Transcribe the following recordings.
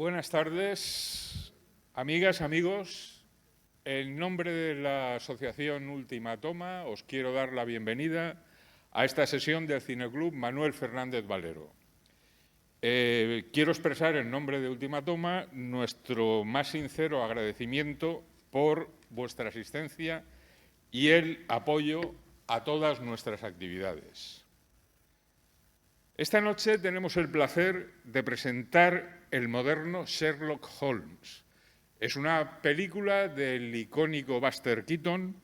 Buenas tardes, amigas, amigos. En nombre de la Asociación Última Toma os quiero dar la bienvenida a esta sesión del Cineclub Manuel Fernández Valero. Quiero expresar en nombre de Última Toma nuestro más sincero agradecimiento por vuestra asistencia y el apoyo a todas nuestras actividades. Esta noche tenemos el placer de presentar el moderno Sherlock Holmes. Es una película del icónico Buster Keaton,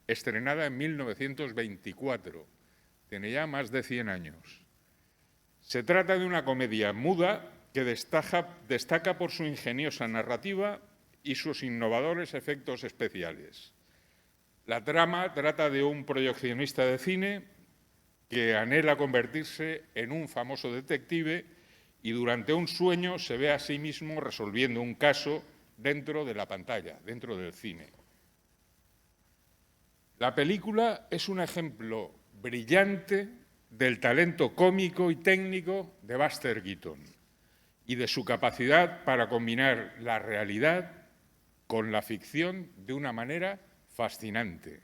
estrenada en 1924. Tiene ya más de 100 años. Se trata de una comedia muda que destaca por su ingeniosa narrativa y sus innovadores efectos especiales. La trama trata de un proyeccionista de cine que anhela convertirse en un famoso detective y durante un sueño se ve a sí mismo resolviendo un caso dentro de la pantalla, dentro del cine. La película es un ejemplo brillante del talento cómico y técnico de Buster Keaton y de su capacidad para combinar la realidad con la ficción de una manera fascinante.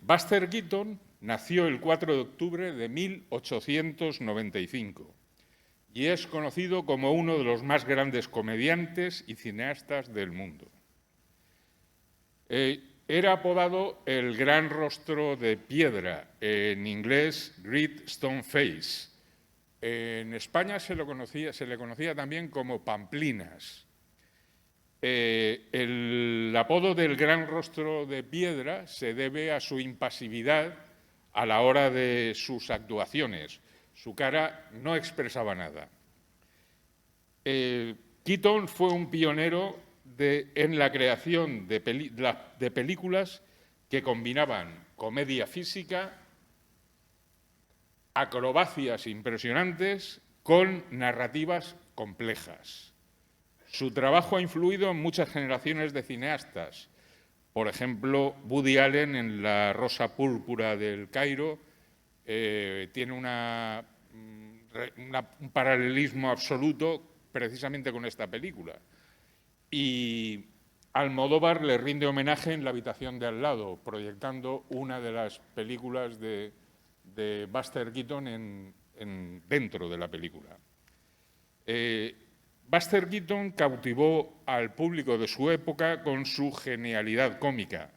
Buster Keaton nació el 4 de octubre de 1895 y es conocido como uno de los más grandes comediantes y cineastas del mundo. Era apodado el gran rostro de piedra, en inglés Great Stone Face. En España se le conocía también como Pamplinas. El apodo del gran rostro de piedra se debe a su impasividad a la hora de sus actuaciones. Su cara no expresaba nada. Keaton fue un pionero en la creación de películas que combinaban comedia física, acrobacias impresionantes con narrativas complejas. Su trabajo ha influido en muchas generaciones de cineastas. Por ejemplo, Woody Allen en La Rosa Púrpura del Cairo tiene un paralelismo absoluto precisamente con esta película. Y Almodóvar le rinde homenaje en La habitación de al lado, proyectando una de las películas de Buster Keaton dentro de la película. Buster Keaton cautivó al público de su época con su genialidad cómica,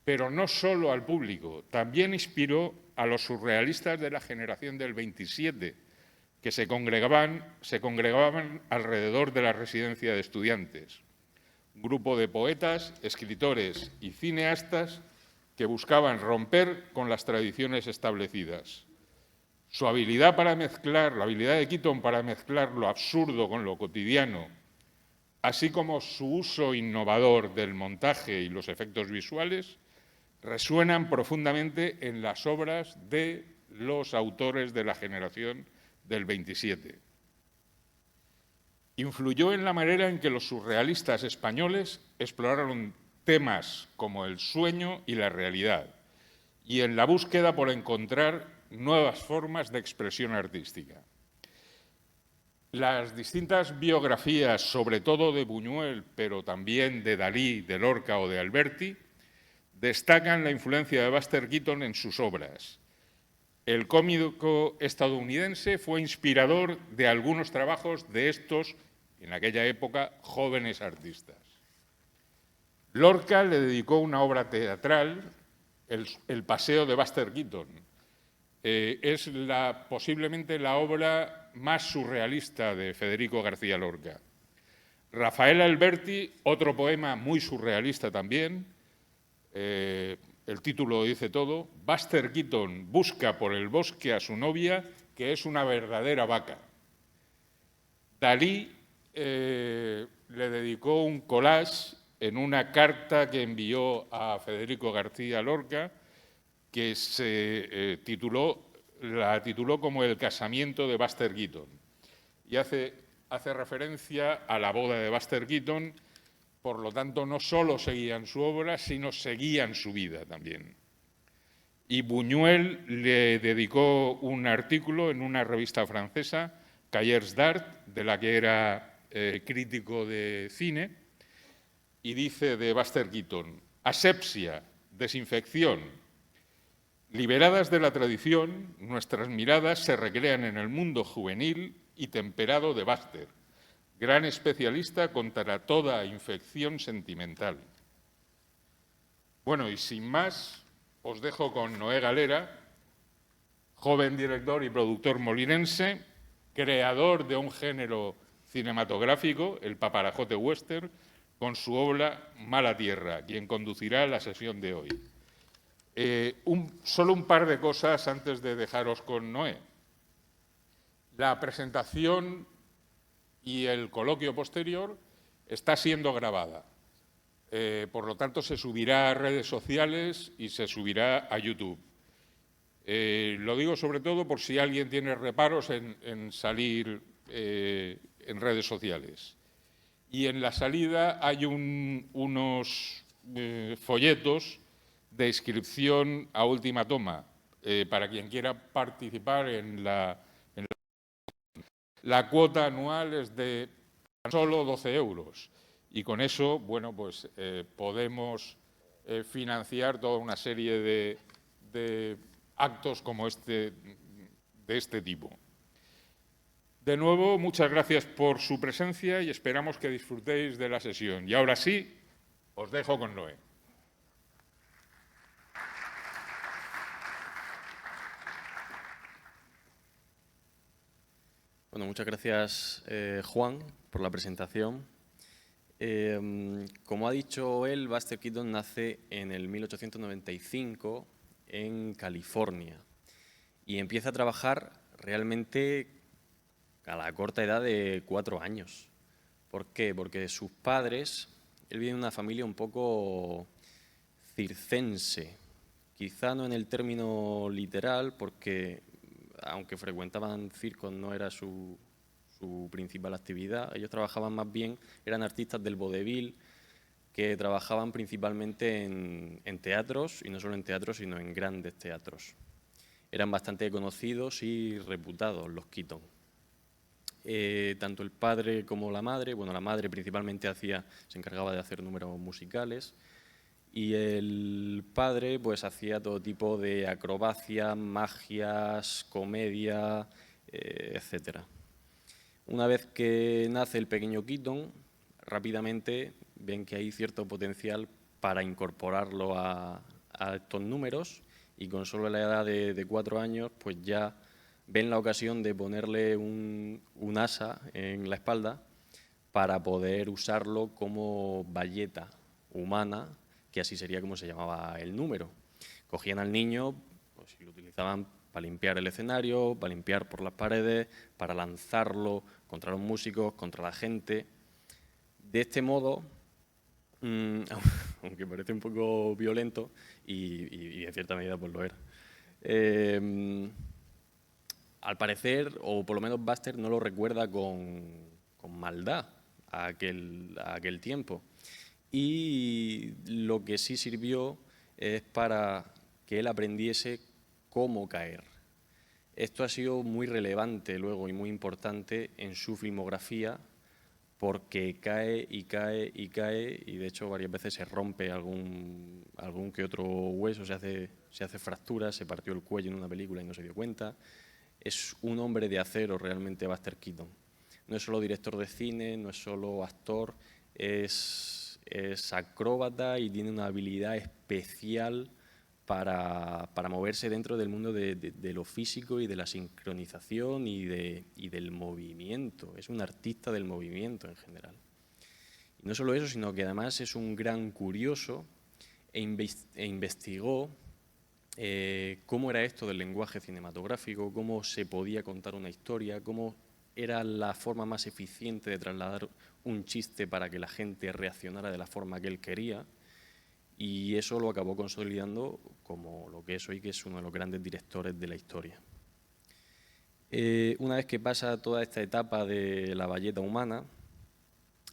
pero no solo al público, también inspiró a los surrealistas de la generación del 27, que se congregaban alrededor de la residencia de estudiantes. Un grupo de poetas, escritores y cineastas que buscaban romper con las tradiciones establecidas. Su habilidad la habilidad de Keaton para mezclar lo absurdo con lo cotidiano, así como su uso innovador del montaje y los efectos visuales, resuenan profundamente en las obras de los autores de la generación del 27. Influyó en la manera en que los surrealistas españoles exploraron temas como el sueño y la realidad, y en la búsqueda por encontrar nuevas formas de expresión artística. Las distintas biografías, sobre todo de Buñuel, pero también de Dalí, de Lorca o de Alberti, destacan la influencia de Buster Keaton en sus obras. El cómico estadounidense fue inspirador de algunos trabajos de estos, en aquella época, jóvenes artistas. Lorca le dedicó una obra teatral, El paseo de Buster Keaton. Es posiblemente la obra más surrealista de Federico García Lorca. Rafael Alberti, otro poema muy surrealista también, el título lo dice todo, Buster Keaton busca por el bosque a su novia, que es una verdadera vaca. Dalí le dedicó un collage en una carta que envió a Federico García Lorca, que la tituló como El casamiento de Buster Keaton. Y hace referencia a la boda de Buster Keaton. Por lo tanto, no solo seguían su obra, sino seguían su vida también. Y Buñuel le dedicó un artículo en una revista francesa Cahiers d'Art, de la que era crítico de cine, y dice de Buster Keaton: asepsia, desinfección. Liberadas de la tradición, nuestras miradas se recrean en el mundo juvenil y temperado de Buster, gran especialista contra toda infección sentimental. Bueno, y sin más, os dejo con Noé Galera, joven director y productor molinense, creador de un género cinematográfico, el paparajote western, con su obra Mala Tierra, quien conducirá la sesión de hoy. Solo un par de cosas antes de dejaros con Noé. La presentación y el coloquio posterior está siendo grabada. Por lo tanto, se subirá a redes sociales y se subirá a YouTube. Lo digo sobre todo por si alguien tiene reparos en salir en redes sociales. Y en la salida hay unos folletos de inscripción a última toma para quien quiera participar en la cuota anual es de tan solo 12 euros. Y con eso, bueno, pues podemos financiar toda una serie de actos como de este tipo. De nuevo, muchas gracias por su presencia y esperamos que disfrutéis de la sesión. Y ahora sí, os dejo con Noé. Bueno, muchas gracias, Juan, por la presentación. Como ha dicho él, Buster Keaton nace en el 1895 en California y empieza a trabajar realmente a la corta edad de 4 años. ¿Por qué? Porque sus padres, él viene de una familia un poco circense, quizá no en el término literal, porque aunque frecuentaban circos no era su principal actividad, ellos trabajaban más bien, eran artistas del vodevil, que trabajaban principalmente en teatros, y no solo en teatros, sino en grandes teatros. Eran bastante conocidos y reputados los Keaton. Tanto el padre como la madre, bueno, la madre principalmente se encargaba de hacer números musicales, y el padre pues hacía todo tipo de acrobacias, magias, comedia, etcétera. Una vez que nace el pequeño Keaton, rápidamente ven que hay cierto potencial para incorporarlo a estos números, y con solo la edad de 4 años pues ya ven la ocasión de ponerle un asa en la espalda para poder usarlo como bayeta humana, que así sería como se llamaba el número. Cogían al niño pues, y lo utilizaban para limpiar el escenario, para limpiar por las paredes, para lanzarlo contra los músicos, contra la gente. De este modo, aunque parece un poco violento, y en cierta medida pues lo era, al parecer, o por lo menos Buster no lo recuerda con maldad a aquel tiempo. Y lo que sí sirvió es para que él aprendiese cómo caer. Esto ha sido muy relevante luego y muy importante en su filmografía, porque cae y cae y cae, y de hecho varias veces se rompe algún que otro hueso, se hace fractura, se partió el cuello en una película y no se dio cuenta. Es un hombre de acero realmente Buster Keaton. No es solo director de cine, no es solo actor, es acróbata y tiene una habilidad especial para moverse dentro del mundo de lo físico y de la sincronización y del movimiento. Es un artista del movimiento en general. Y no solo eso, sino que además es un gran curioso e investigó cómo era esto del lenguaje cinematográfico, cómo se podía contar una historia, cómo era la forma más eficiente de trasladar un chiste para que la gente reaccionara de la forma que él quería, y eso lo acabó consolidando como lo que es hoy, que es uno de los grandes directores de la historia. Una vez que pasa toda esta etapa de la bayeta humana,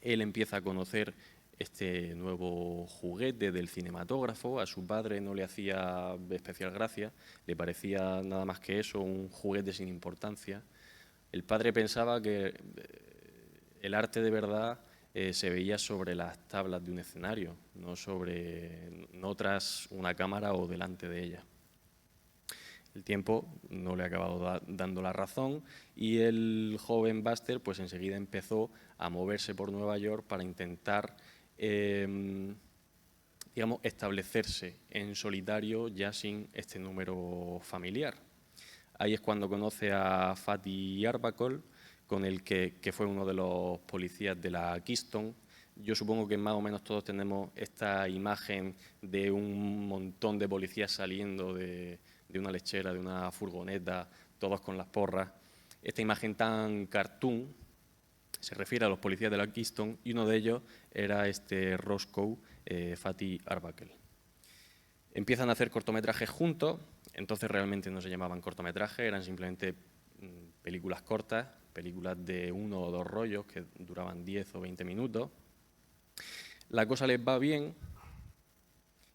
él empieza a conocer este nuevo juguete del cinematógrafo. A su padre no le hacía especial gracia, le parecía nada más que eso, un juguete sin importancia, El padre pensaba que el arte de verdad se veía sobre las tablas de un escenario, no tras una cámara o delante de ella. El tiempo no le ha acabado dando la razón y el joven Buster pues enseguida empezó a moverse por Nueva York para intentar digamos, establecerse en solitario ya sin este número familiar. Ahí es cuando conoce a Fatty Arbuckle, con el que fue uno de los policías de la Keystone. Yo supongo que más o menos todos tenemos esta imagen de un montón de policías saliendo de una lechera, de una furgoneta, todos con las porras. Esta imagen tan cartoon se refiere a los policías de la Keystone y uno de ellos era este Roscoe Fatty Arbuckle. Empiezan a hacer cortometrajes juntos, entonces realmente no se llamaban cortometrajes, eran simplemente películas cortas, películas de 1 o 2 rollos que duraban 10 o 20 minutos. La cosa les va bien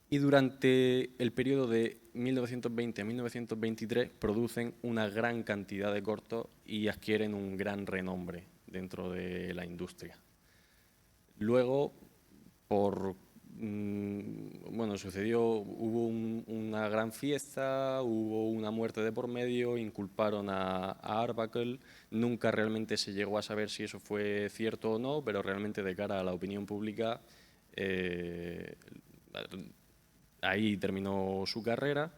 y durante el periodo de 1920 a 1923 producen una gran cantidad de cortos y adquieren un gran renombre dentro de la industria. Luego, hubo una gran fiesta, hubo una muerte de por medio, inculparon a Arbuckle, nunca realmente se llegó a saber si eso fue cierto o no, pero realmente de cara a la opinión pública, ahí terminó su carrera.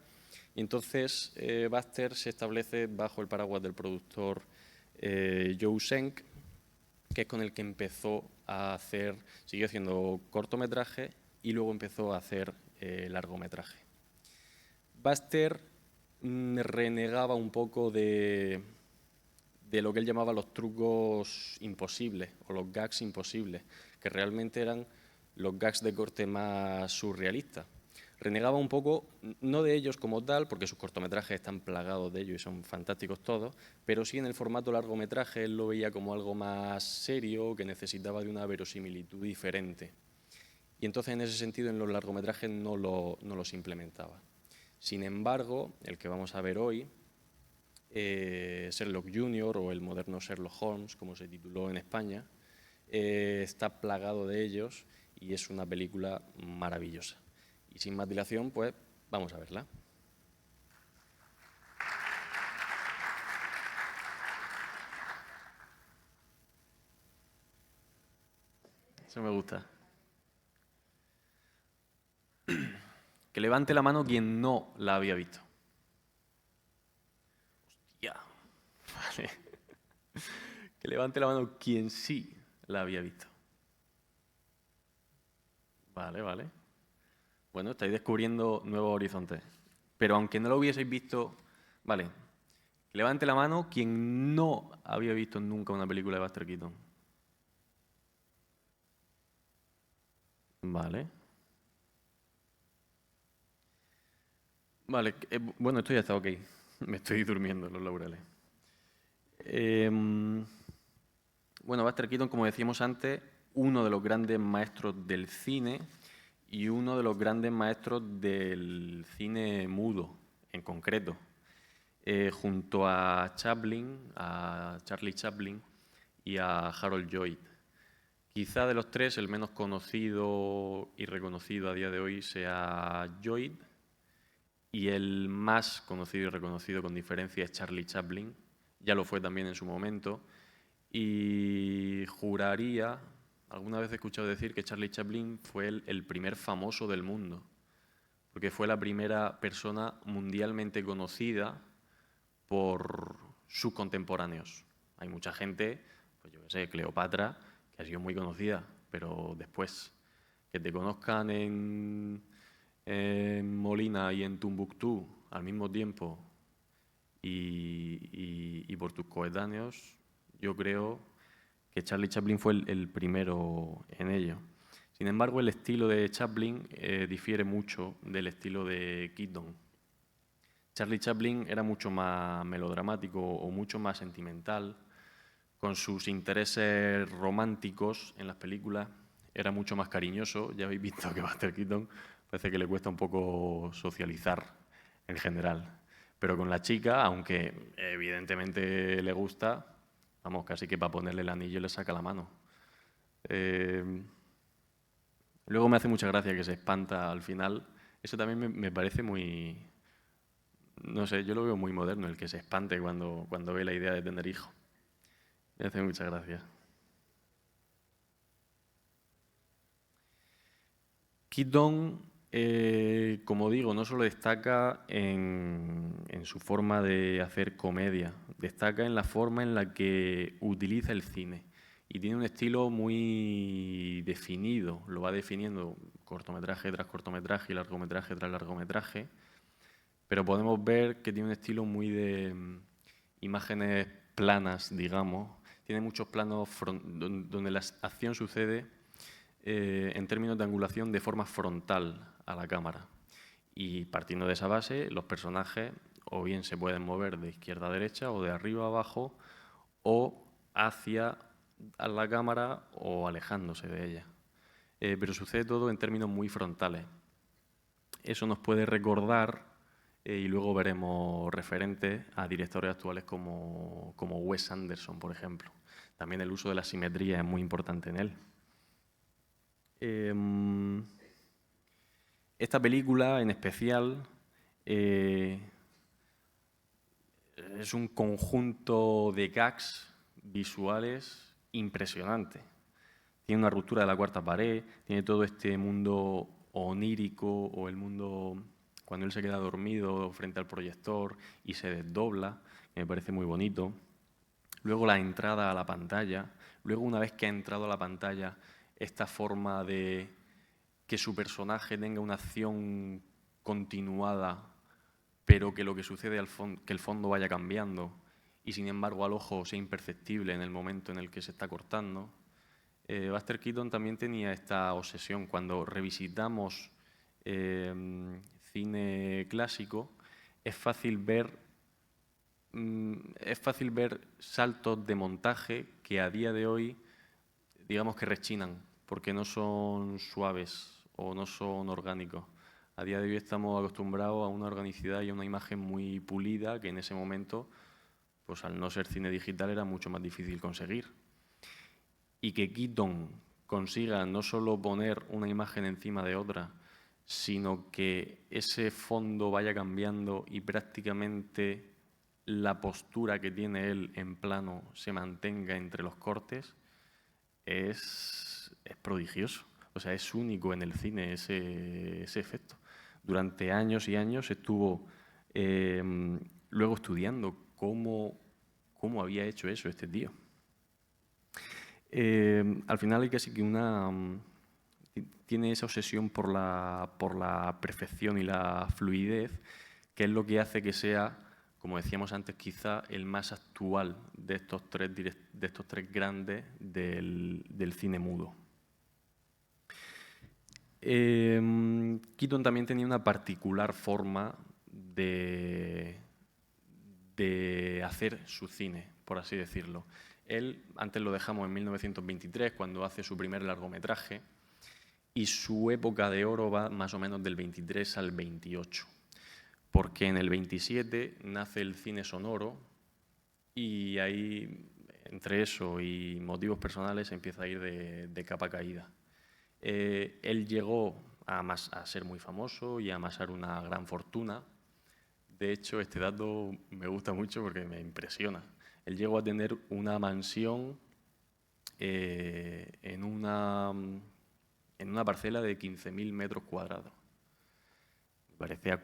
Y entonces Buster se establece bajo el paraguas del productor Joe Schenck, que es con el que empezó a hacer, siguió haciendo cortometraje y luego empezó a hacer largometraje. Buster renegaba un poco de lo que él llamaba los trucos imposibles o los gags imposibles, que realmente eran los gags de corte más surrealista. Renegaba un poco, no de ellos como tal, porque sus cortometrajes están plagados de ellos y son fantásticos todos, pero sí en el formato largometraje él lo veía como algo más serio, que necesitaba de una verosimilitud diferente. Y entonces en ese sentido en los largometrajes no los implementaba. Sin embargo, el que vamos a ver hoy, Sherlock Jr. o el moderno Sherlock Holmes, como se tituló en España, está plagado de ellos y es una película maravillosa. Y sin más dilación, pues vamos a verla. Eso me gusta. Que levante la mano quien no la había visto. Hostia. Vale. Que levante la mano quien sí la había visto. Vale, vale. Bueno, estáis descubriendo nuevos horizontes. Pero aunque no lo hubieseis visto, vale. Que levante la mano quien no había visto nunca una película de Buster Keaton. Vale. Vale, bueno, esto ya está ok. Me estoy durmiendo en los laureles. Bueno, Buster Keaton, como decíamos antes, uno de los grandes maestros del cine y uno de los grandes maestros del cine mudo, en concreto. Junto a Charlie Chaplin y a Harold Lloyd. Quizá de los tres el menos conocido y reconocido a día de hoy sea Lloyd, y el más conocido y reconocido con diferencia es Charlie Chaplin, ya lo fue también en su momento, y juraría, alguna vez he escuchado decir que Charlie Chaplin fue el primer famoso del mundo, porque fue la primera persona mundialmente conocida por sus contemporáneos. Hay mucha gente, pues yo qué sé, Cleopatra, que ha sido muy conocida, pero después que te conozcan en Molina y en Tombuctú al mismo tiempo y por tus coetáneos, yo creo que Charlie Chaplin fue el primero en ello. Sin embargo, el estilo de Chaplin difiere mucho del estilo de Keaton. Charlie Chaplin era mucho más melodramático o mucho más sentimental, con sus intereses románticos en las películas, era mucho más cariñoso. Ya habéis visto que Buster Keaton parece que le cuesta un poco socializar en general. Pero con la chica, aunque evidentemente le gusta, vamos, casi que para ponerle el anillo le saca la mano. Luego me hace mucha gracia que se espanta al final. Eso también me parece muy... No sé, yo lo veo muy moderno, el que se espante cuando ve la idea de tener hijos. Me hace mucha gracia. Keaton, como digo, no solo destaca en su forma de hacer comedia, destaca en la forma en la que utiliza el cine. Y tiene un estilo muy definido, lo va definiendo cortometraje tras cortometraje y largometraje tras largometraje, pero podemos ver que tiene un estilo muy de imágenes planas, digamos. Tiene muchos planos donde la acción sucede en términos de angulación de forma frontal a la cámara. Y partiendo de esa base, los personajes o bien se pueden mover de izquierda a derecha o de arriba a abajo o hacia la cámara o alejándose de ella. Pero sucede todo en términos muy frontales. Eso nos puede recordar, y luego veremos referentes a directores actuales como Wes Anderson, por ejemplo. También el uso de la simetría es muy importante en él. Esta película en especial es un conjunto de gags visuales impresionante. Tiene una ruptura de la cuarta pared, tiene todo este mundo onírico o el mundo cuando él se queda dormido frente al proyector y se desdobla, que me parece muy bonito. Luego la entrada a la pantalla, luego una vez que ha entrado a la pantalla, esta forma de que su personaje tenga una acción continuada, pero que lo que sucede que el fondo vaya cambiando y sin embargo al ojo sea imperceptible en el momento en el que se está cortando. Buster Keaton también tenía esta obsesión. Cuando revisitamos cine clásico, es fácil ver saltos de montaje que a día de hoy, digamos que rechinan, porque no son suaves o no son orgánicos. A día de hoy estamos acostumbrados a una organicidad y a una imagen muy pulida que en ese momento, pues al no ser cine digital, era mucho más difícil conseguir. Y que Keaton consiga no solo poner una imagen encima de otra, sino que ese fondo vaya cambiando y prácticamente la postura que tiene él en plano se mantenga entre los cortes, es prodigioso. O sea, es único en el cine ese efecto. Durante años y años estuvo luego estudiando cómo había hecho eso este tío. Al final hay casi que tiene esa obsesión por la perfección y la fluidez, que es lo que hace que sea, como decíamos antes, quizá el más actual de estos tres grandes del cine mudo. Keaton también tenía una particular forma de hacer su cine, por así decirlo. Él, antes lo dejamos en 1923, cuando hace su primer largometraje, y su época de oro va más o menos del 23 al 28, porque en el 27 nace el cine sonoro y ahí, entre eso y motivos personales, empieza a ir de capa caída. Él llegó a ser muy famoso y a amasar una gran fortuna. De hecho, este dato me gusta mucho porque me impresiona. Él llegó a tener una mansión en una parcela de 15.000 metros cuadrados. Me parece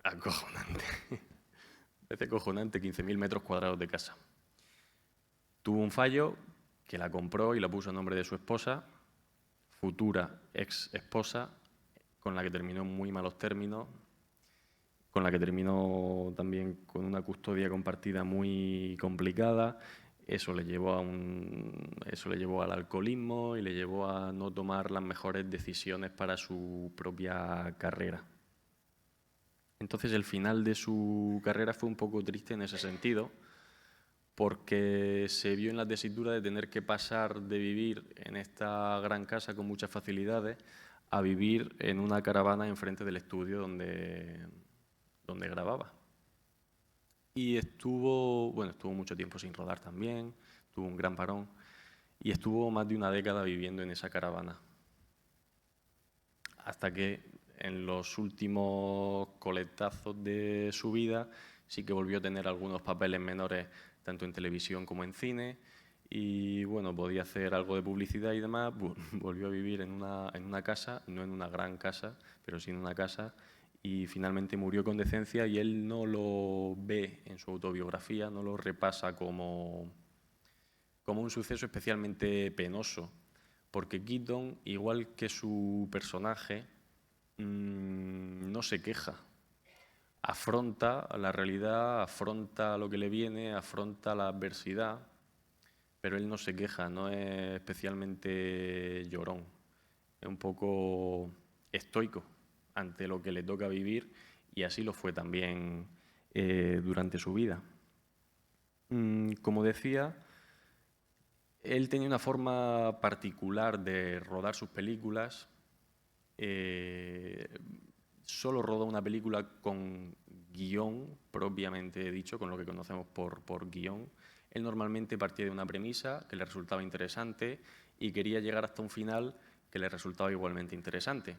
acojonante. Me parece acojonante 15.000 metros cuadrados de casa. Tuvo un fallo que la compró y la puso a nombre de su esposa, futura ex esposa, con la que terminó en muy malos términos, con la que terminó también con una custodia compartida muy complicada. Eso le llevó al alcoholismo y le llevó a no tomar las mejores decisiones para su propia carrera. Entonces el final de su carrera fue un poco triste en ese sentido, porque se vio en la tesitura de tener que pasar de vivir en esta gran casa con muchas facilidades a vivir en una caravana enfrente del estudio donde grababa. Y estuvo mucho tiempo sin rodar también, tuvo un gran parón y estuvo más de una década viviendo en esa caravana. Hasta que en los últimos coletazos de su vida sí que volvió a tener algunos papeles menores tanto en televisión como en cine y bueno, podía hacer algo de publicidad y demás. Volvió a vivir en una casa, no en una gran casa, pero sí en una casa, y finalmente murió con decencia, y él no lo ve en su autobiografía, no lo repasa como un suceso especialmente penoso, porque Keaton, igual que su personaje, no se queja. Afronta la realidad, afronta lo que le viene, afronta la adversidad, pero él no se queja, no es especialmente llorón. Es un poco estoico ante lo que le toca vivir, y así lo fue también durante su vida. Como decía, él tenía una forma particular de rodar sus películas. Solo rodó una película con guión, propiamente dicho, con lo que conocemos por guión. Él normalmente partía de una premisa que le resultaba interesante y quería llegar hasta un final que le resultaba igualmente interesante.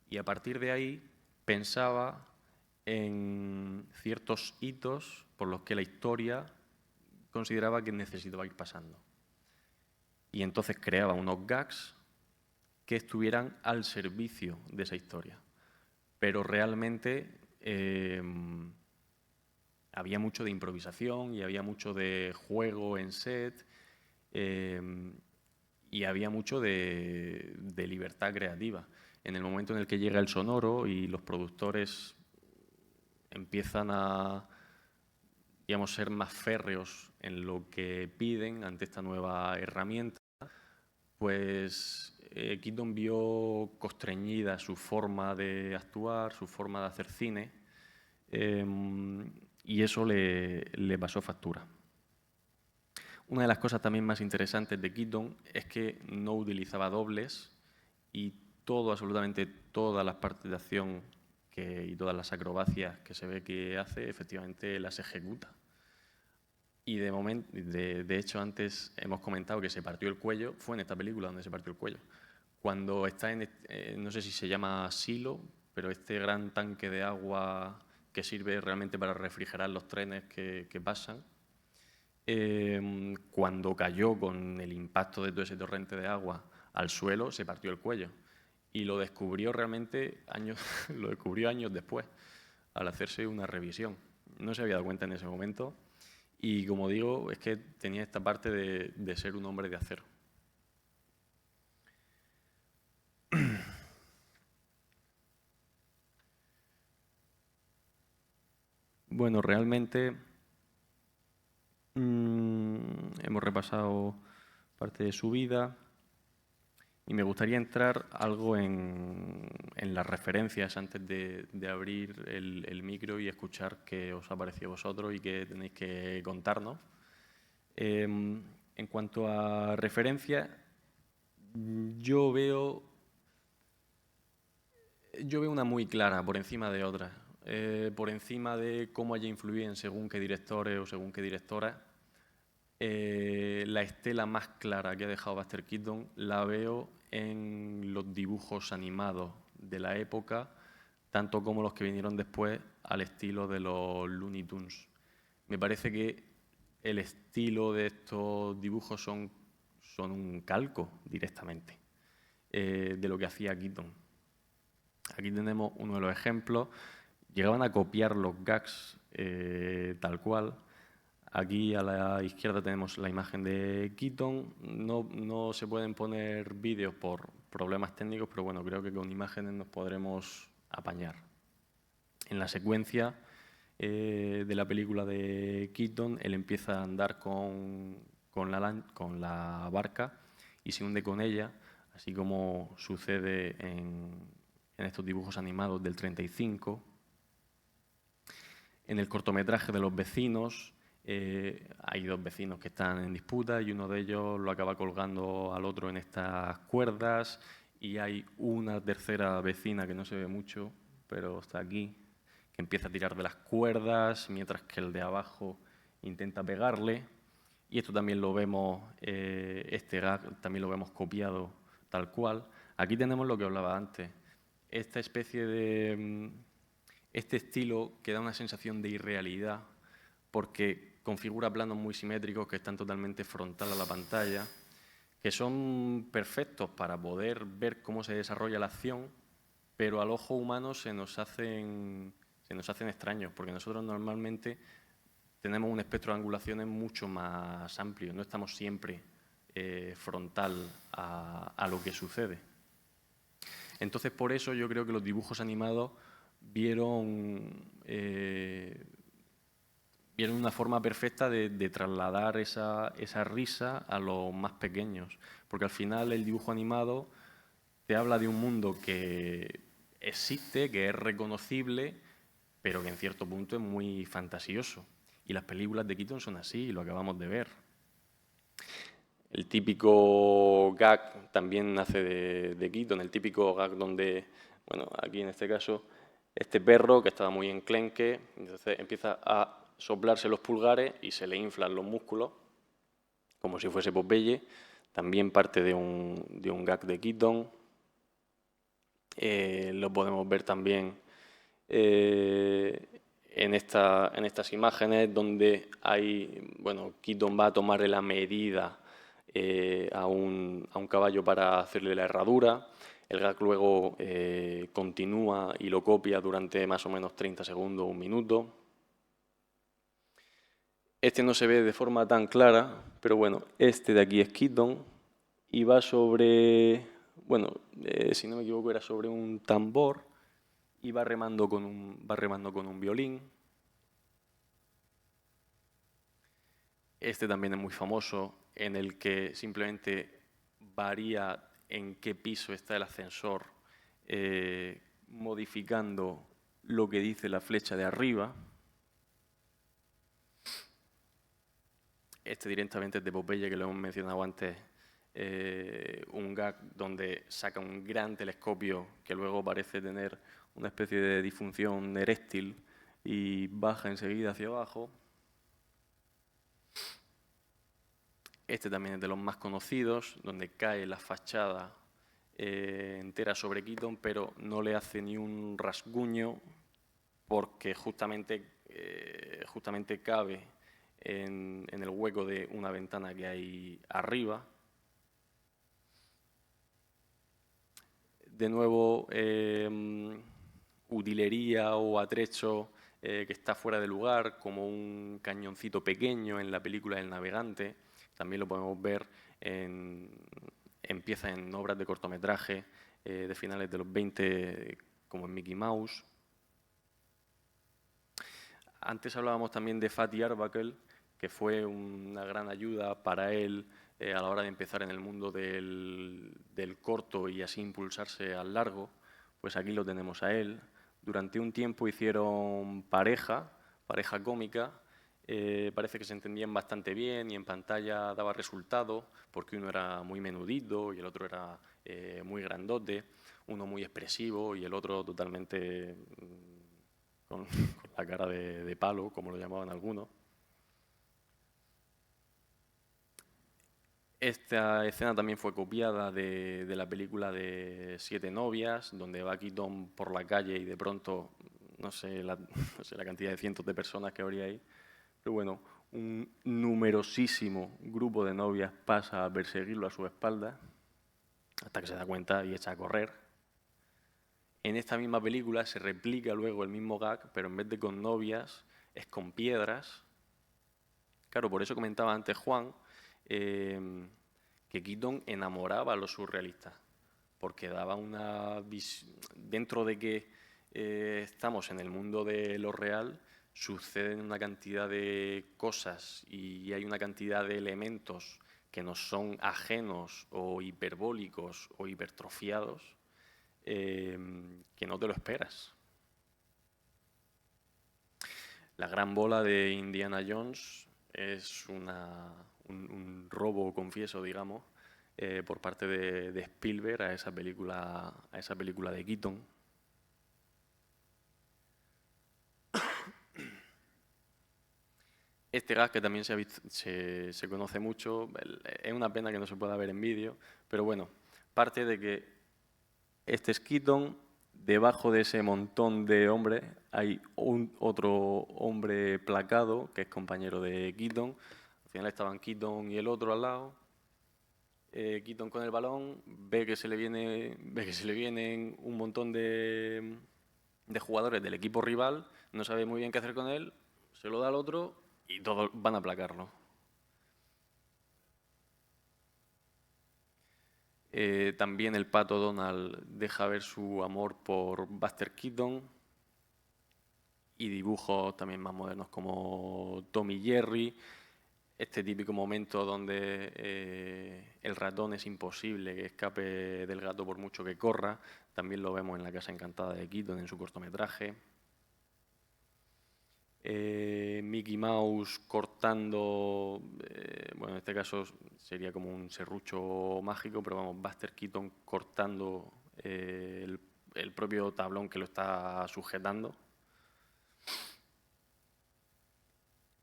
Y a partir de ahí pensaba en ciertos hitos por los que la historia consideraba que necesitaba ir pasando. Y entonces creaba unos gags que estuvieran al servicio de esa historia. Pero realmente había mucho de improvisación y había mucho de juego en set y había mucho de libertad creativa. En el momento en el que llega el sonoro y los productores empiezan a, digamos, ser más férreos en lo que piden ante esta nueva herramienta, pues Keaton vio constreñida su forma de actuar, su forma de hacer cine, y eso le pasó factura. Una de las cosas también más interesantes de Keaton es que no utilizaba dobles y absolutamente todas las partes de acción y todas las acrobacias que se ve que hace, efectivamente las ejecuta. Y de hecho, antes hemos comentado que se partió el cuello, fue en esta película donde se partió el cuello. Cuando está no sé si se llama silo, pero este gran tanque de agua que sirve realmente para refrigerar los trenes que pasan, cuando cayó con el impacto de todo ese torrente de agua al suelo, se partió el cuello. Y lo descubrió realmente lo descubrió años después, al hacerse una revisión. No se había dado cuenta en ese momento. Y como digo, es que tenía esta parte de ser un hombre de acero. Bueno, realmente hemos repasado parte de su vida y me gustaría entrar algo en las referencias antes de abrir el micro y escuchar qué os ha parecido a vosotros y qué tenéis que contarnos. En cuanto a referencias, yo veo una muy clara por encima de otras. Por encima de cómo haya influido en según qué directores o según qué directoras, la estela más clara que ha dejado Buster Keaton la veo en los dibujos animados de la época, tanto como los que vinieron después al estilo de los Looney Tunes. Me parece que el estilo de estos dibujos son un calco directamente de lo que hacía Keaton. Aquí tenemos uno de los ejemplos. Llegaban a copiar los gags tal cual. Aquí a la izquierda tenemos la imagen de Keaton. No se pueden poner vídeos por problemas técnicos, pero bueno, creo que con imágenes nos podremos apañar. En la secuencia de la película de Keaton, él empieza a andar con la barca y se hunde con ella, así como sucede en estos dibujos animados del 35. En el cortometraje de Los vecinos, hay dos vecinos que están en disputa y uno de ellos lo acaba colgando al otro en estas cuerdas, y hay una tercera vecina que no se ve mucho, pero está aquí, que empieza a tirar de las cuerdas mientras que el de abajo intenta pegarle. Y esto también lo vemos, este gag también lo vemos copiado tal cual. Aquí tenemos lo que hablaba antes, esta especie de... este estilo que da una sensación de irrealidad porque configura planos muy simétricos que están totalmente frontal a la pantalla, que son perfectos para poder ver cómo se desarrolla la acción, pero al ojo humano se nos hacen extraños, porque nosotros normalmente tenemos un espectro de angulaciones mucho más amplio, no estamos siempre frontal a lo que sucede. Entonces, por eso yo creo que los dibujos animados vieron una forma perfecta de trasladar esa risa a los más pequeños, porque al final el dibujo animado te habla de un mundo que existe, que es reconocible, pero que en cierto punto es muy fantasioso. Y las películas de Keaton son así, y lo acabamos de ver. El típico gag también nace de Keaton, el típico gag donde, bueno, aquí en este caso, este perro que estaba muy enclenque, entonces empieza a soplarse los pulgares y se le inflan los músculos, como si fuese Popeye, también parte de un gag de Keaton. Lo podemos ver también en estas imágenes donde Keaton va a tomarle la medida a un caballo para hacerle la herradura. El gag luego continúa y lo copia durante más o menos 30 segundos, un minuto. Este no se ve de forma tan clara, pero bueno, este de aquí es Keaton y va sobre, si no me equivoco era sobre un tambor y va remando con un violín. Este también es muy famoso, en el que simplemente varía en qué piso está el ascensor, modificando lo que dice la flecha de arriba. Este directamente es de Popeye, que lo hemos mencionado antes, un gag donde saca un gran telescopio que luego parece tener una especie de disfunción eréctil y baja enseguida hacia abajo. Este también es de los más conocidos, donde cae la fachada entera sobre Keaton, pero no le hace ni un rasguño porque justamente cabe en el hueco de una ventana que hay arriba. De nuevo, utilería o atrecho que está fuera de lugar, como un cañoncito pequeño en la película El navegante. También lo podemos ver empieza en obras de cortometraje de finales de los 20, como en Mickey Mouse. Antes hablábamos también de Fatty Arbuckle, que fue una gran ayuda para él a la hora de empezar en el mundo del corto y así impulsarse al largo. Pues aquí lo tenemos a él. Durante un tiempo hicieron pareja cómica. Parece que se entendían bastante bien y en pantalla daba resultado, porque uno era muy menudito y el otro era muy grandote, uno muy expresivo y el otro totalmente con la cara de palo, como lo llamaban algunos. Esta escena también fue copiada de la película de Siete novias, donde va Keaton por la calle y de pronto, no sé la cantidad de cientos de personas que habría ahí, pero bueno, un numerosísimo grupo de novias pasa a perseguirlo a su espalda hasta que se da cuenta y echa a correr. En esta misma película se replica luego el mismo gag, pero en vez de con novias, es con piedras. Claro, por eso comentaba antes Juan que Keaton enamoraba a los surrealistas, porque daba una dentro de que estamos en el mundo de lo real, suceden una cantidad de cosas y hay una cantidad de elementos que nos son ajenos o hiperbólicos o hipertrofiados que no te lo esperas. La gran bola de Indiana Jones es un robo, confieso, digamos, por parte de Spielberg a esa película de Keaton. Este gag que también se conoce mucho, es una pena que no se pueda ver en vídeo, pero bueno, parte de que este es Keaton, debajo de ese montón de hombres hay otro hombre placado, que es compañero de Keaton. Al final estaban Keaton y el otro al lado. Keaton con el balón, ve que se le vienen un montón de jugadores del equipo rival, no sabe muy bien qué hacer con él, se lo da al otro y todos van a aplacarlo. También el Pato Donald deja ver su amor por Buster Keaton y dibujos también más modernos como Tom y Jerry. Este típico momento donde el ratón es imposible que escape del gato por mucho que corra, también lo vemos en La Casa Encantada de Keaton en su cortometraje. Mickey Mouse cortando, bueno, en este caso sería como un serrucho mágico, pero vamos, Buster Keaton cortando el propio tablón que lo está sujetando.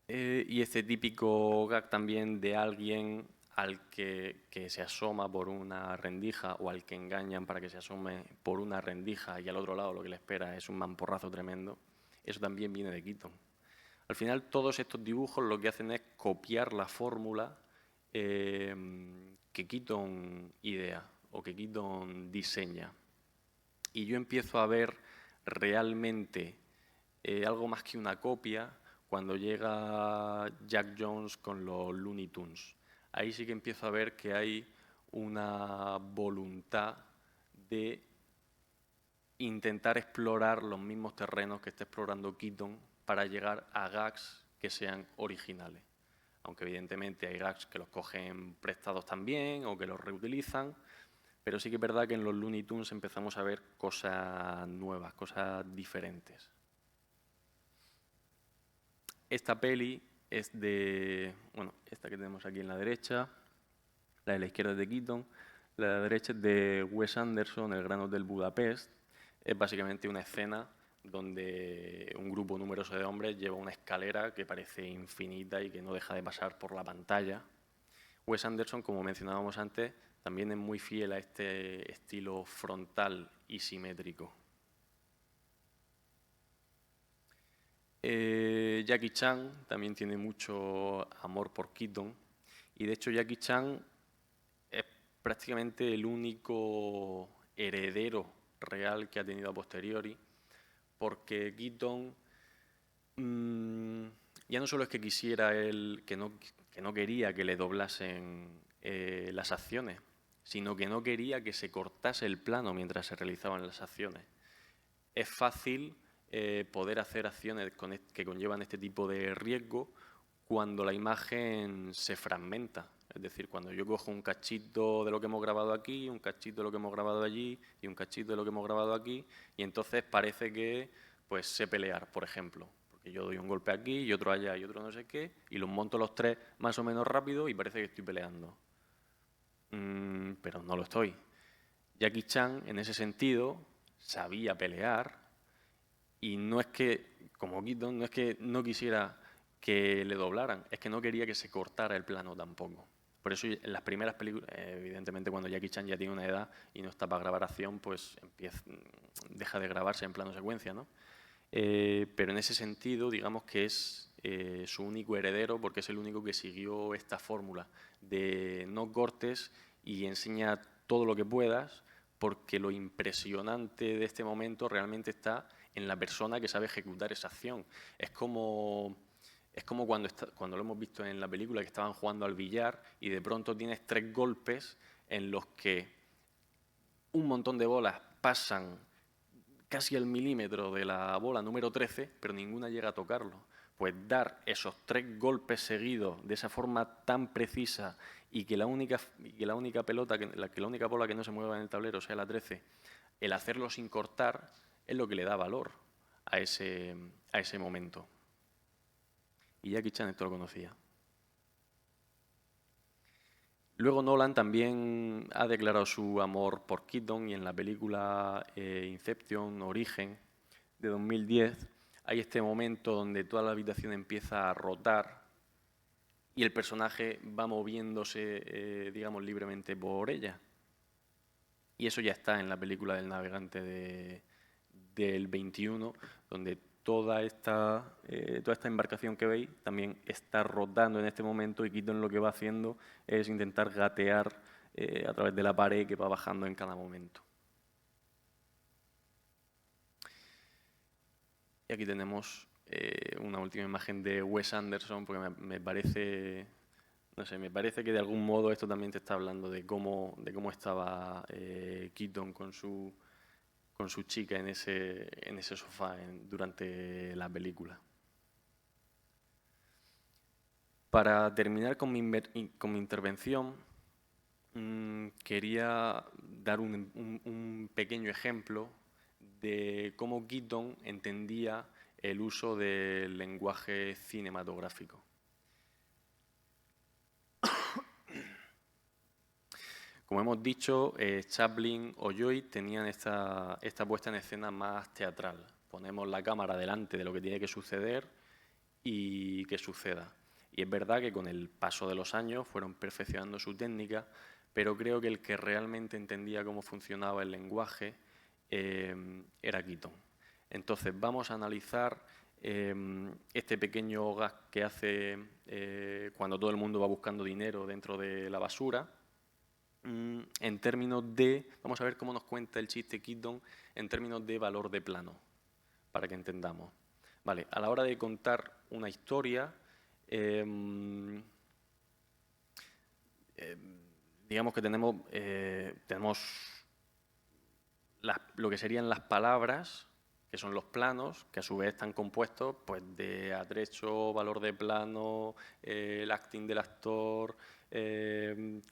Y este típico gag también de alguien al que se asoma por una rendija o al que engañan para que se asome por una rendija y al otro lado lo que le espera es un mamporrazo tremendo. Eso también viene de Keaton. Al final todos estos dibujos lo que hacen es copiar la fórmula que Keaton idea o que Keaton diseña. Y yo empiezo a ver realmente algo más que una copia cuando llega Jack Jones con los Looney Tunes. Ahí sí que empiezo a ver que hay una voluntad de intentar explorar los mismos terrenos que está explorando Keaton para llegar a gags que sean originales. Aunque evidentemente hay gags que los cogen prestados también o que los reutilizan, pero sí que es verdad que en los Looney Tunes empezamos a ver cosas nuevas, cosas diferentes. Esta peli es de, bueno, esta que tenemos aquí en la derecha, la de la izquierda es de Keaton, la de la derecha es de Wes Anderson, El Gran Hotel Budapest. Es básicamente una escena donde un grupo numeroso de hombres lleva una escalera que parece infinita y que no deja de pasar por la pantalla. Wes Anderson, como mencionábamos antes, también es muy fiel a este estilo frontal y simétrico. Jackie Chan también tiene mucho amor por Keaton y de hecho Jackie Chan es prácticamente el único heredero real que ha tenido a posteriori, porque Keaton ya no solo es que quisiera él, que no quería que le doblasen las acciones, sino que no quería que se cortase el plano mientras se realizaban las acciones. Es fácil poder hacer acciones que conllevan este tipo de riesgo cuando la imagen se fragmenta. Es decir, cuando yo cojo un cachito de lo que hemos grabado aquí, un cachito de lo que hemos grabado allí y un cachito de lo que hemos grabado aquí, y entonces parece que pues, sé pelear, por ejemplo. Porque yo doy un golpe aquí y otro allá y otro no sé qué, y los monto los tres más o menos rápido y parece que estoy peleando. Pero no lo estoy. Jackie Chan, en ese sentido, sabía pelear y no es que, como Keaton, no es que no quisiera que le doblaran, es que no quería que se cortara el plano tampoco. Por eso en las primeras películas, evidentemente cuando Jackie Chan ya tiene una edad y no está para grabar acción, pues deja de grabarse en plano secuencia, ¿no? Pero en ese sentido, digamos que es su único heredero porque es el único que siguió esta fórmula de no cortes y enseña todo lo que puedas, porque lo impresionante de este momento realmente está en la persona que sabe ejecutar esa acción. Es como cuando lo hemos visto en la película, que estaban jugando al billar y de pronto tienes 3 golpes en los que un montón de bolas pasan casi al milímetro de la bola número 13, pero ninguna llega a tocarlo. Pues dar esos 3 golpes seguidos de esa forma tan precisa y que la única pelota, que la única bola que no se mueva en el tablero sea la 13, el hacerlo sin cortar es lo que le da valor a ese momento. Y Jackie Chan esto lo conocía. Luego Nolan también ha declarado su amor por Keaton y en la película Inception, Origen, de 2010, hay este momento donde toda la habitación empieza a rotar y el personaje va moviéndose, digamos, libremente por ella. Y eso ya está en la película del navegante del 21, donde toda esta embarcación que veis también está rodando en este momento, y Keaton lo que va haciendo es intentar gatear a través de la pared que va bajando en cada momento. Y aquí tenemos una última imagen de Wes Anderson, porque me parece, no sé, me parece que de algún modo esto también te está hablando de cómo estaba Keaton con su chica en ese sofá durante la película. Para terminar con mi intervención, quería dar un pequeño ejemplo de cómo Keaton entendía el uso del lenguaje cinematográfico. Como hemos dicho, Chaplin o Lloyd tenían esta puesta en escena más teatral. Ponemos la cámara delante de lo que tiene que suceder y que suceda. Y es verdad que con el paso de los años fueron perfeccionando su técnica, pero creo que el que realmente entendía cómo funcionaba el lenguaje era Keaton. Entonces vamos a analizar este pequeño gag que hace cuando todo el mundo va buscando dinero dentro de la basura, en términos de, vamos a ver cómo nos cuenta el chiste Keaton en términos de valor de plano, para que entendamos. Vale, a la hora de contar una historia, digamos que tenemos lo que serían las palabras, que son los planos, que a su vez están compuestos pues, de atrecho, valor de plano, el acting del actor,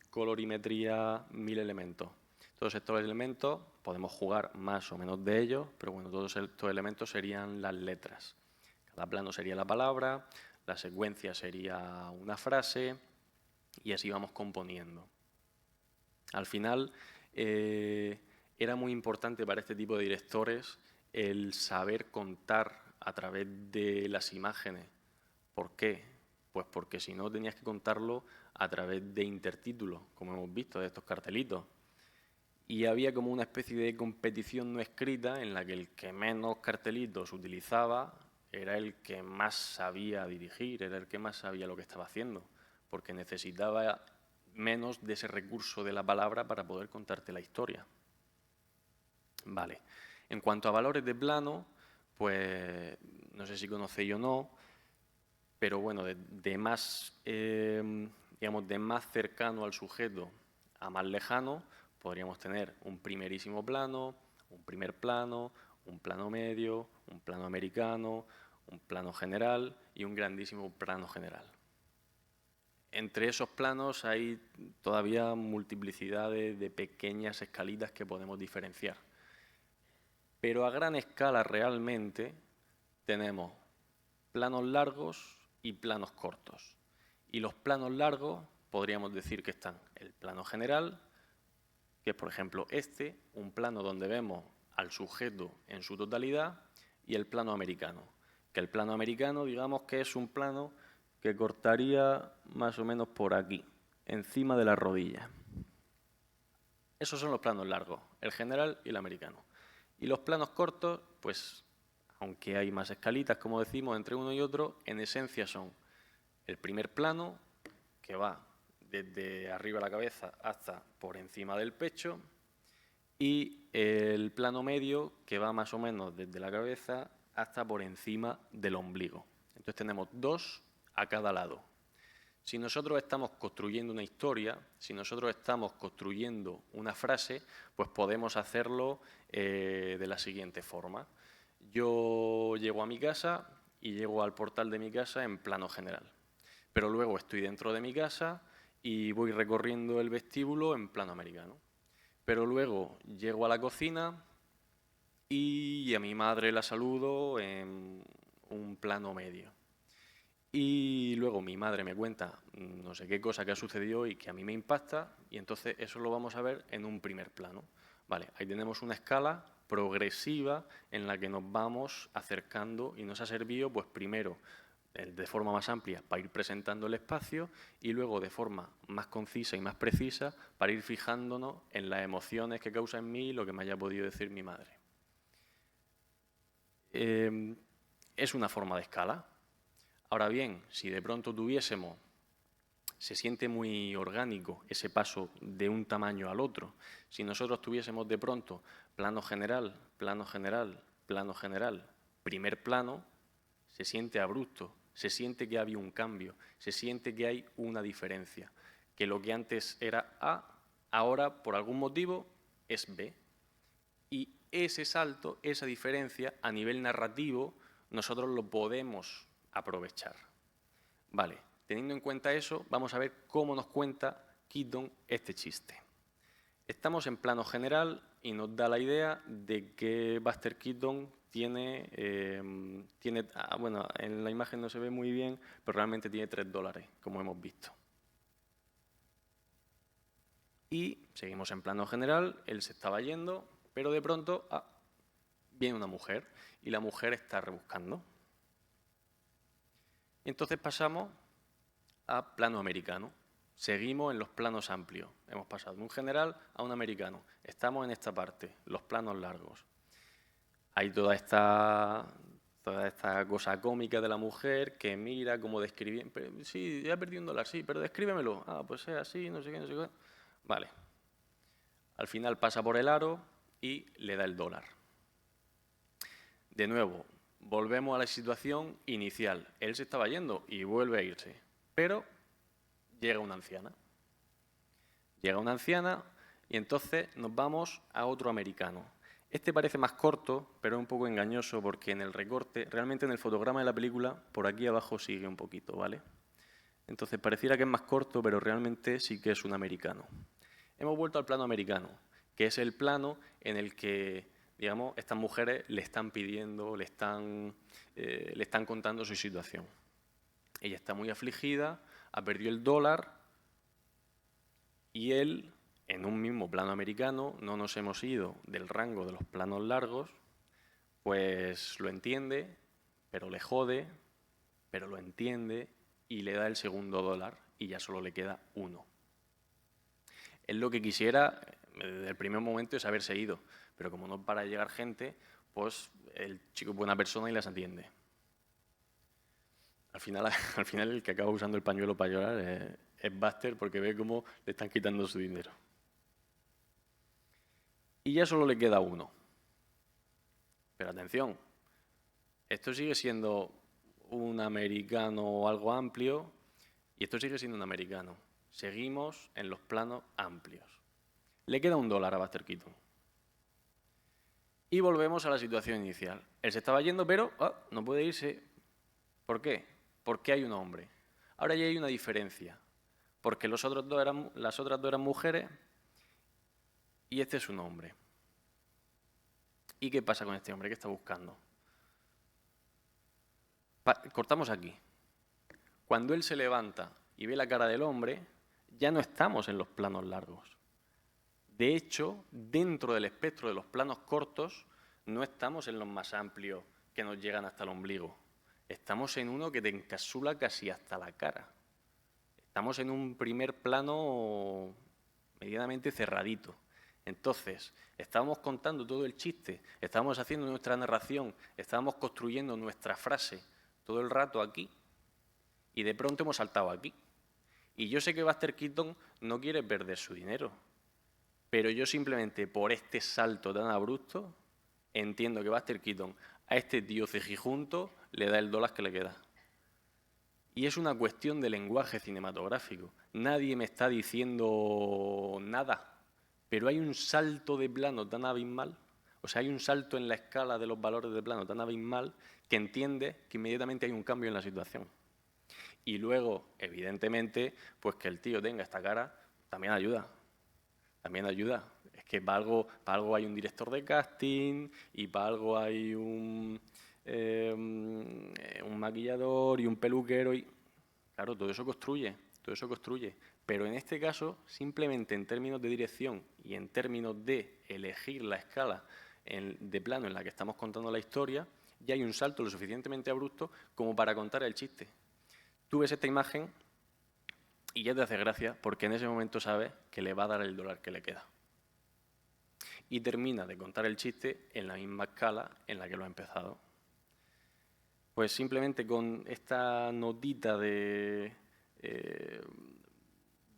colorimetría, 1000 elementos. Todos estos elementos podemos jugar más o menos de ellos, pero bueno, todos estos elementos serían las letras. Cada plano sería la palabra, la secuencia sería una frase y así vamos componiendo. Al final, era muy importante para este tipo de directores el saber contar a través de las imágenes. ¿Por qué? Pues porque si no tenías que contarlo a través de intertítulos, como hemos visto, de estos cartelitos. Y había como una especie de competición no escrita en la que el que menos cartelitos utilizaba era el que más sabía dirigir, era el que más sabía lo que estaba haciendo, porque necesitaba menos de ese recurso de la palabra para poder contarte la historia. Vale. En cuanto a valores de plano, pues no sé si conocéis o no, pero bueno, de más cercano al sujeto a más lejano, podríamos tener un primerísimo plano, un primer plano, un plano medio, un plano americano, un plano general y un grandísimo plano general. Entre esos planos hay todavía multiplicidad de pequeñas escalitas que podemos diferenciar. Pero a gran escala realmente tenemos planos largos y planos cortos. Y los planos largos podríamos decir que están el plano general, que es por ejemplo un plano donde vemos al sujeto en su totalidad, y el plano americano, que el plano americano digamos que es un plano que cortaría más o menos por aquí, encima de la rodilla. Esos son los planos largos, el general y el americano. Y los planos cortos, pues, aunque hay más escalitas, como decimos, entre uno y otro, en esencia son el primer plano, que va desde arriba de la cabeza hasta por encima del pecho, y el plano medio, que va más o menos desde la cabeza hasta por encima del ombligo. Entonces tenemos dos a cada lado. Si nosotros estamos construyendo una historia, si nosotros estamos construyendo una frase, pues podemos hacerlo de la siguiente forma. Yo llego a mi casa y llego al portal de mi casa en plano general, pero luego estoy dentro de mi casa y voy recorriendo el vestíbulo en plano americano. Pero luego llego a la cocina y a mi madre la saludo en un plano medio. Y luego mi madre me cuenta no sé qué cosa que ha sucedido y que a mí me impacta, y entonces eso lo vamos a ver en un primer plano. Vale, ahí tenemos una escala progresiva en la que nos vamos acercando y nos ha servido, pues primero, de forma más amplia para ir presentando el espacio y luego de forma más concisa y más precisa para ir fijándonos en las emociones que causa en mí lo que me haya podido decir mi madre. Es una forma de escala. Ahora bien, si de pronto se siente muy orgánico ese paso de un tamaño al otro. Si nosotros tuviésemos de pronto plano general, plano general, plano general, primer plano, se siente abrupto, se siente que había un cambio, se siente que hay una diferencia, que lo que antes era A, ahora por algún motivo es B. Y ese salto, esa diferencia, a nivel narrativo, nosotros lo podemos aprovechar. Vale, teniendo en cuenta eso, vamos a ver cómo nos cuenta Keaton este chiste. Estamos en plano general y nos da la idea de que Buster Keaton tiene, bueno, en la imagen no se ve muy bien, pero realmente tiene $3, como hemos visto. Y seguimos en plano general, él se estaba yendo, pero de pronto viene una mujer y la mujer está rebuscando. Y entonces pasamos a plano americano. Seguimos en los planos amplios. Hemos pasado de un general a un americano. Estamos en esta parte, los planos largos. Hay toda esta cosa cómica de la mujer que mira cómo describe. Sí, ya perdí $1, sí, pero descríbemelo. Pues es así, no sé qué, no sé qué. Vale. Al final pasa por el aro y le da el dólar. De nuevo, volvemos a la situación inicial. Él se estaba yendo y vuelve a irse. Pero llega una anciana. Llega una anciana y entonces nos vamos a otro americano. Este parece más corto, pero es un poco engañoso porque en el recorte, realmente en el fotograma de la película, por aquí abajo sigue un poquito, ¿vale? Entonces pareciera que es más corto, pero realmente sí que es un americano. Hemos vuelto al plano americano, que es el plano en el que, digamos, estas mujeres le están pidiendo, le están contando su situación. Ella está muy afligida, ha perdido el dólar y él, en un mismo plano americano, no nos hemos ido del rango de los planos largos, pues lo entiende, pero le jode, pero lo entiende y le da el segundo dólar y ya solo le queda uno. Él lo que quisiera, desde el primer momento, es haberse ido, pero como no para de llegar gente, pues el chico es buena persona y las atiende. Al final el que acaba usando el pañuelo para llorar es Buster porque ve cómo le están quitando su dinero. Y ya solo le queda uno. Pero atención, esto sigue siendo un americano algo amplio y esto sigue siendo un americano. Seguimos en los planos amplios. Le queda $1 a Buster Keaton. Y volvemos a la situación inicial. Él se estaba yendo, pero no puede irse. ¿Por qué? Porque hay un hombre. Ahora ya hay una diferencia. Porque las otras dos eran mujeres y este es un hombre. ¿Y qué pasa con este hombre? ¿Qué está buscando? Cortamos aquí. Cuando él se levanta y ve la cara del hombre, ya no estamos en los planos largos. De hecho, dentro del espectro de los planos cortos, no estamos en los más amplios que nos llegan hasta el ombligo. Estamos en uno que te encapsula casi hasta la cara. Estamos en un primer plano medianamente cerradito. Entonces, estábamos contando todo el chiste, estábamos haciendo nuestra narración, estábamos construyendo nuestra frase todo el rato aquí y de pronto hemos saltado aquí. Y yo sé que Buster Keaton no quiere perder su dinero, pero yo simplemente por este salto tan abrupto entiendo que Buster Keaton a este tío cejijunto le da el dólar que le queda. Y es una cuestión de lenguaje cinematográfico. Nadie me está diciendo nada, pero hay un salto de plano tan abismal, o sea, hay un salto en la escala de los valores de plano tan abismal que entiende que inmediatamente hay un cambio en la situación. Y luego, evidentemente, pues que el tío tenga esta cara también ayuda. También ayuda. Es que para algo hay un director de casting y para algo hay un maquillador y un peluquero. Claro, todo eso construye. Pero en este caso, simplemente en términos de dirección y en términos de elegir la escala de plano en la que estamos contando la historia, y hay un salto lo suficientemente abrupto como para contar el chiste. Tú ves esta imagen y ya te hace gracia porque en ese momento sabes que le va a dar el dólar que le queda. Y termina de contar el chiste en la misma escala en la que lo ha empezado. Pues simplemente con esta notita de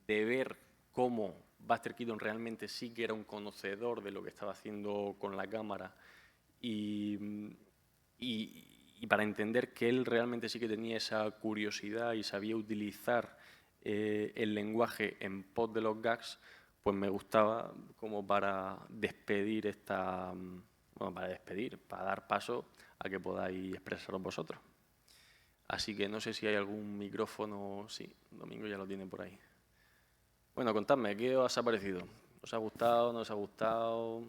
ver cómo Buster Keaton realmente sí que era un conocedor de lo que estaba haciendo con la cámara y para entender que él realmente sí que tenía esa curiosidad y sabía utilizar el lenguaje en pos de los gags, pues me gustaba como para despedir para dar paso a que podáis expresaros vosotros. Así que no sé si hay algún micrófono. Sí, Domingo ya lo tiene por ahí. Bueno, contadme, ¿qué os ha parecido? ¿Os ha gustado? ¿No os ha gustado? ¿Os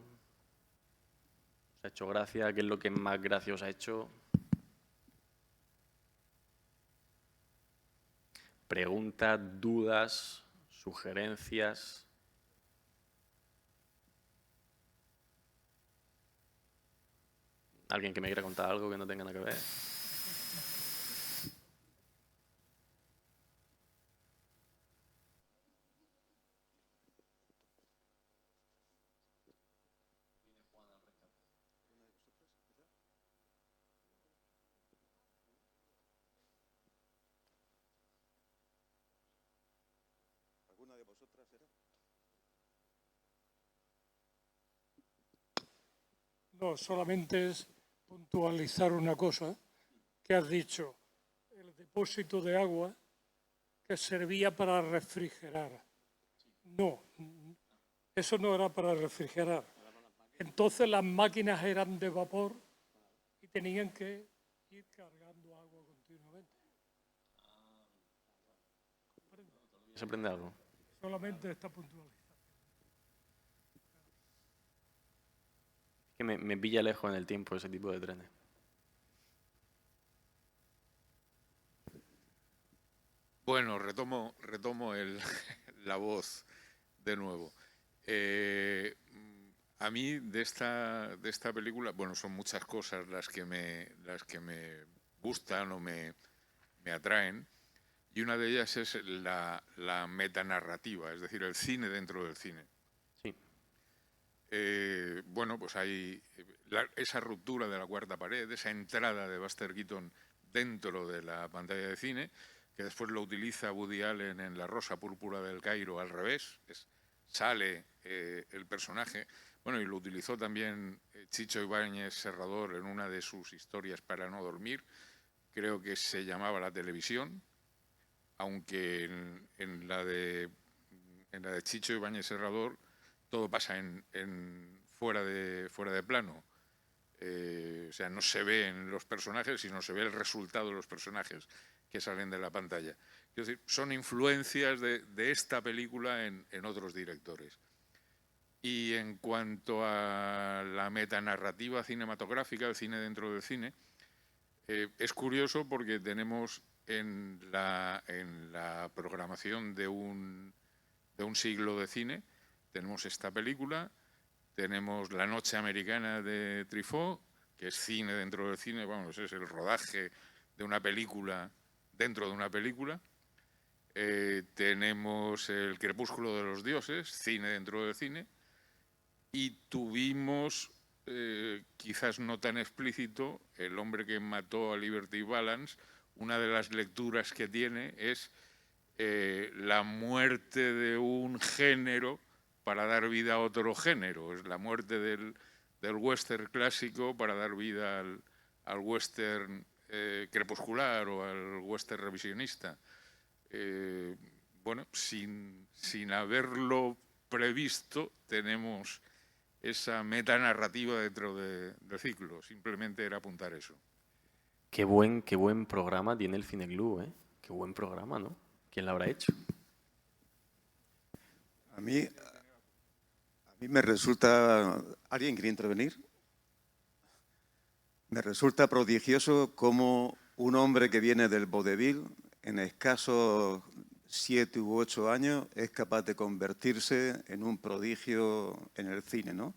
ha hecho gracia? ¿Qué es lo que más gracia os ha hecho? Preguntas, dudas, sugerencias. ¿Alguien que me quiera contar algo que no tenga nada que ver? ¿Alguna de vosotras era? No, solamente es puntualizar una cosa que has dicho, el depósito de agua que servía para refrigerar. No, eso no era para refrigerar. Entonces las máquinas eran de vapor y tenían que ir cargando agua continuamente. ¿Se aprende algo? Solamente esta puntualización. Es que me pilla lejos en el tiempo ese tipo de trenes. Bueno, retomo la voz de nuevo. A mí de esta película, bueno, son muchas cosas las que me gustan o me atraen, y una de ellas es la metanarrativa, es decir, el cine dentro del cine. Sí. Bueno, pues hay esa ruptura de la cuarta pared, esa entrada de Buster Keaton dentro de la pantalla de cine, que después lo utiliza Woody Allen en La Rosa Púrpura del Cairo al revés, sale el personaje, bueno, y lo utilizó también Chicho Ibáñez Serrador en una de sus historias para no dormir, creo que se llamaba La Televisión, aunque en la de Chicho Ibáñez Serrador todo pasa fuera de plano. O sea, no se ven los personajes, sino se ve el resultado de los personajes que salen de la pantalla. Es decir, son influencias de esta película en otros directores. Y en cuanto a la metanarrativa cinematográfica, el cine dentro del cine, es curioso porque tenemos en la programación de un siglo de cine, tenemos esta película, tenemos La Noche Americana de Truffaut, que es cine dentro del cine, vamos, es el rodaje de una película dentro de una película. Tenemos El Crepúsculo de los Dioses, cine dentro del cine. Y tuvimos, quizás no tan explícito, El hombre que mató a Liberty Balance. Una de las lecturas que tiene es la muerte de un género para dar vida a otro género. Es la muerte del western clásico para dar vida al western crepuscular o al western revisionista. Bueno, sin haberlo previsto, tenemos esa metanarrativa dentro del ciclo. Simplemente era apuntar eso. Qué buen programa tiene el Cineclub, ¿eh? Qué buen programa, ¿no? ¿Quién lo habrá hecho? A mí me resulta... ¿Alguien quiere intervenir? Me resulta prodigioso cómo un hombre que viene del vodevil, en escasos 7 u 8 años, es capaz de convertirse en un prodigio en el cine, ¿no?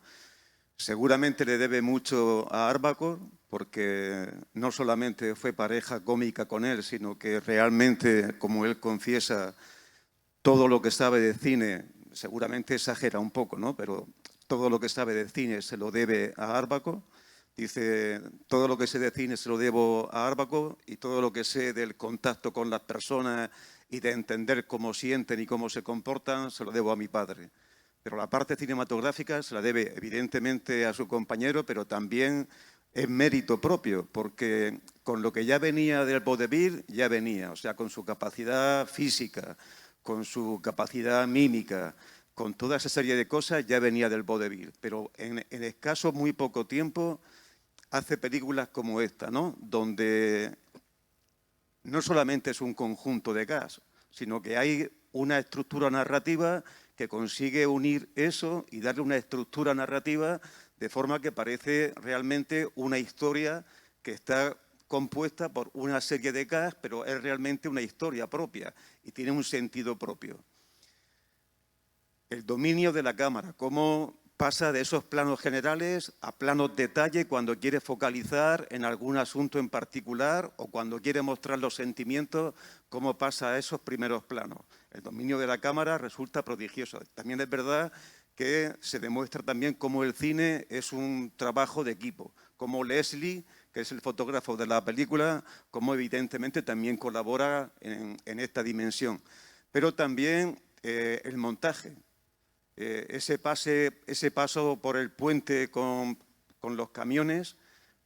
Seguramente le debe mucho a Arbacore, porque no solamente fue pareja cómica con él, sino que realmente, como él confiesa, todo lo que sabe de cine, seguramente exagera un poco, ¿no? Pero todo lo que sabe de cine se lo debe a Árbaco. Dice, todo lo que sé de cine se lo debo a Árbaco y todo lo que sé del contacto con las personas y de entender cómo sienten y cómo se comportan se lo debo a mi padre. Pero la parte cinematográfica se la debe evidentemente a su compañero, pero también es mérito propio, porque con lo que ya venía del vodevil, ya venía, o sea, con su capacidad física, con su capacidad mímica, con toda esa serie de cosas, ya venía del vodevil. Pero en escaso muy poco tiempo hace películas como esta, ¿no? Donde no solamente es un conjunto de gas, sino que hay una estructura narrativa que consigue unir eso y darle una estructura narrativa de forma que parece realmente una historia que está compuesta por una serie de gas, pero es realmente una historia propia y tiene un sentido propio. El dominio de la cámara, cómo pasa de esos planos generales a planos detalle cuando quiere focalizar en algún asunto en particular o cuando quiere mostrar los sentimientos, cómo pasa a esos primeros planos. El dominio de la cámara resulta prodigioso. También es verdad que se demuestra también cómo el cine es un trabajo de equipo, como Leslie, que es el fotógrafo de la película, cómo evidentemente también colabora en esta dimensión. Pero también el montaje. Ese paso por el puente con los camiones,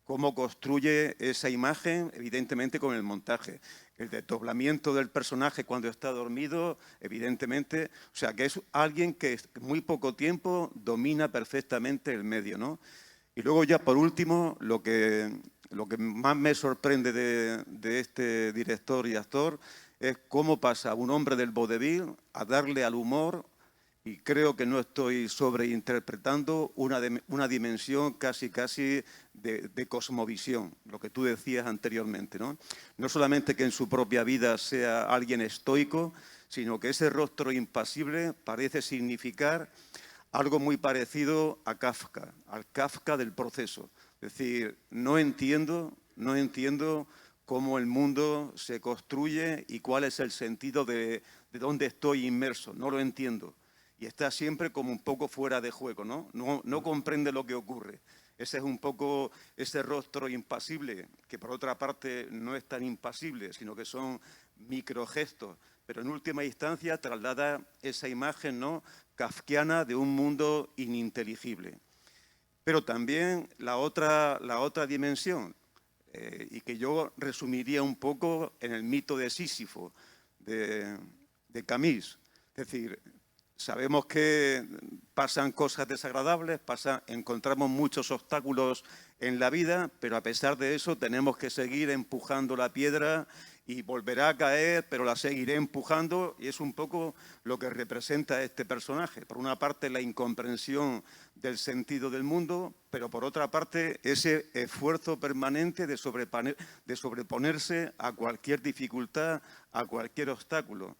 cómo construye esa imagen, evidentemente con el montaje. El desdoblamiento del personaje cuando está dormido, evidentemente. O sea, que es alguien que en muy poco tiempo domina perfectamente el medio, ¿no? Y luego ya por último, lo que más me sorprende de este director y actor es cómo pasa un hombre del vodevil a darle al humor. Y creo que no estoy sobreinterpretando una dimensión casi de cosmovisión, lo que tú decías anteriormente, ¿no? No solamente que en su propia vida sea alguien estoico, sino que ese rostro impasible parece significar algo muy parecido a Kafka, al Kafka del proceso. Es decir, no entiendo cómo el mundo se construye y cuál es el sentido de dónde estoy inmerso, no lo entiendo. Y está siempre como un poco fuera de juego, ¿no? No comprende lo que ocurre. Ese es un poco ese rostro impasible, que por otra parte no es tan impasible, sino que son microgestos, pero en última instancia traslada esa imagen, ¿no?, kafkiana de un mundo ininteligible. Pero también la otra dimensión, y que yo resumiría un poco en el mito de Sísifo, de Camus. Es decir, sabemos que pasan cosas desagradables, encontramos muchos obstáculos en la vida, pero a pesar de eso tenemos que seguir empujando la piedra y volverá a caer, pero la seguiré empujando, y es un poco lo que representa este personaje. Por una parte, la incomprensión del sentido del mundo, pero por otra parte, ese esfuerzo permanente de sobreponerse a cualquier dificultad, a cualquier obstáculo,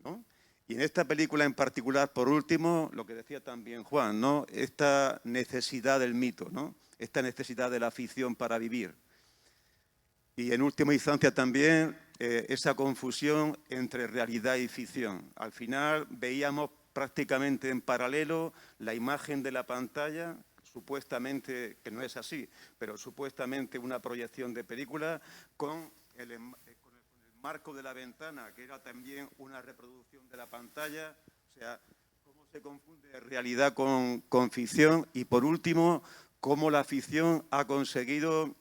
¿no? Y en esta película en particular, por último, lo que decía también Juan, ¿no?, esta necesidad del mito, ¿no?, esta necesidad de la ficción para vivir. Y en última instancia también esa confusión entre realidad y ficción. Al final veíamos prácticamente en paralelo la imagen de la pantalla, supuestamente, que no es así, pero supuestamente una proyección de película con el marco de la ventana, que era también una reproducción de la pantalla. O sea, cómo se confunde realidad con ficción. Y por último, cómo la ficción ha conseguido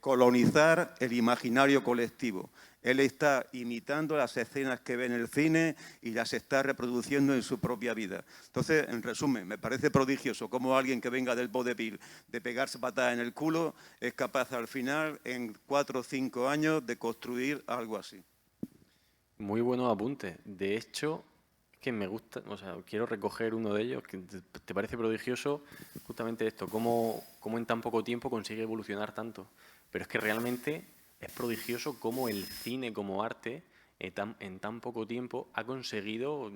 colonizar el imaginario colectivo. Él está imitando las escenas que ve en el cine y las está reproduciendo en su propia vida. Entonces, en resumen, me parece prodigioso cómo alguien que venga del vodevil de pegarse patada en el culo es capaz al final, en 4 o 5 años, de construir algo así. Muy buenos apuntes. De hecho, es que me gusta, o sea, quiero recoger uno de ellos, que te parece prodigioso justamente esto, cómo en tan poco tiempo consigue evolucionar tanto. Pero es que realmente es prodigioso cómo el cine como arte en tan poco tiempo ha conseguido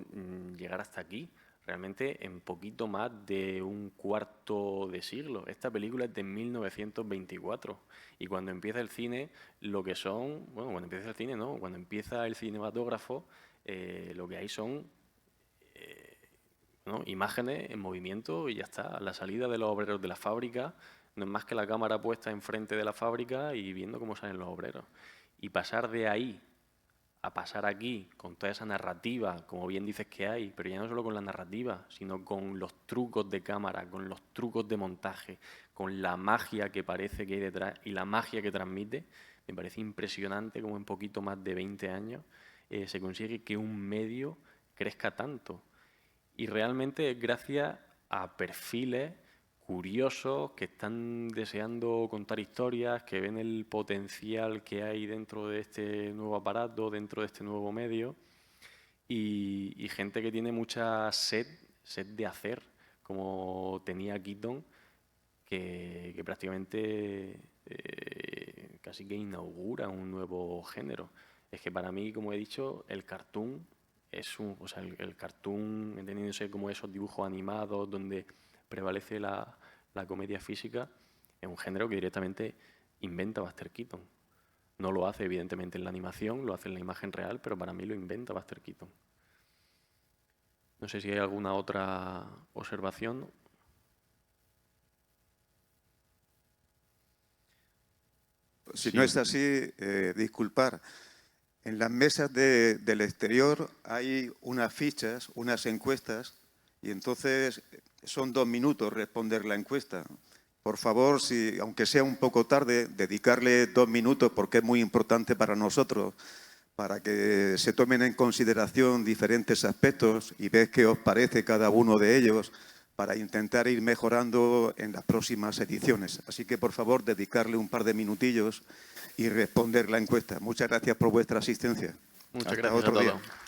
llegar hasta aquí. realmente en poquito más de un cuarto de siglo. Esta película es de 1924 y cuando empieza el cine, lo que son, bueno, cuando empieza el cine no, cuando empieza el cinematógrafo, lo que hay son ¿no? imágenes en movimiento y ya está. La salida de los obreros de la fábrica no es más que la cámara puesta enfrente de la fábrica y viendo cómo salen los obreros. Y pasar de ahí a pasar aquí con toda esa narrativa, como bien dices que hay, pero ya no solo con la narrativa, sino con los trucos de cámara, con los trucos de montaje, con la magia que parece que hay detrás y la magia que transmite, me parece impresionante como en poquito más de 20 años se consigue que un medio crezca tanto. Y realmente es gracias a perfiles curiosos que están deseando contar historias, que ven el potencial que hay dentro de este nuevo aparato, dentro de este nuevo medio, y gente que tiene mucha sed de hacer, como tenía Keaton, que prácticamente casi que inaugura un nuevo género. Es que para mí, como he dicho, el cartoon es o sea, el cartoon, entendiéndose como esos dibujos animados donde prevalece la comedia física, es un género que directamente inventa Buster Keaton. No lo hace, evidentemente, en la animación, lo hace en la imagen real, pero para mí lo inventa Buster Keaton. No sé si hay alguna otra observación. Si no es así, disculpar. En las mesas del exterior hay unas fichas, unas encuestas, y entonces son 2 minutos responder la encuesta. Por favor, si, aunque sea un poco tarde, dedicarle 2 minutos porque es muy importante para nosotros, para que se tomen en consideración diferentes aspectos y ver qué os parece cada uno de ellos para intentar ir mejorando en las próximas ediciones. Así que, por favor, dedicarle un par de minutillos y responder la encuesta. Muchas gracias por vuestra asistencia. Muchas Hasta gracias otro a día. todos.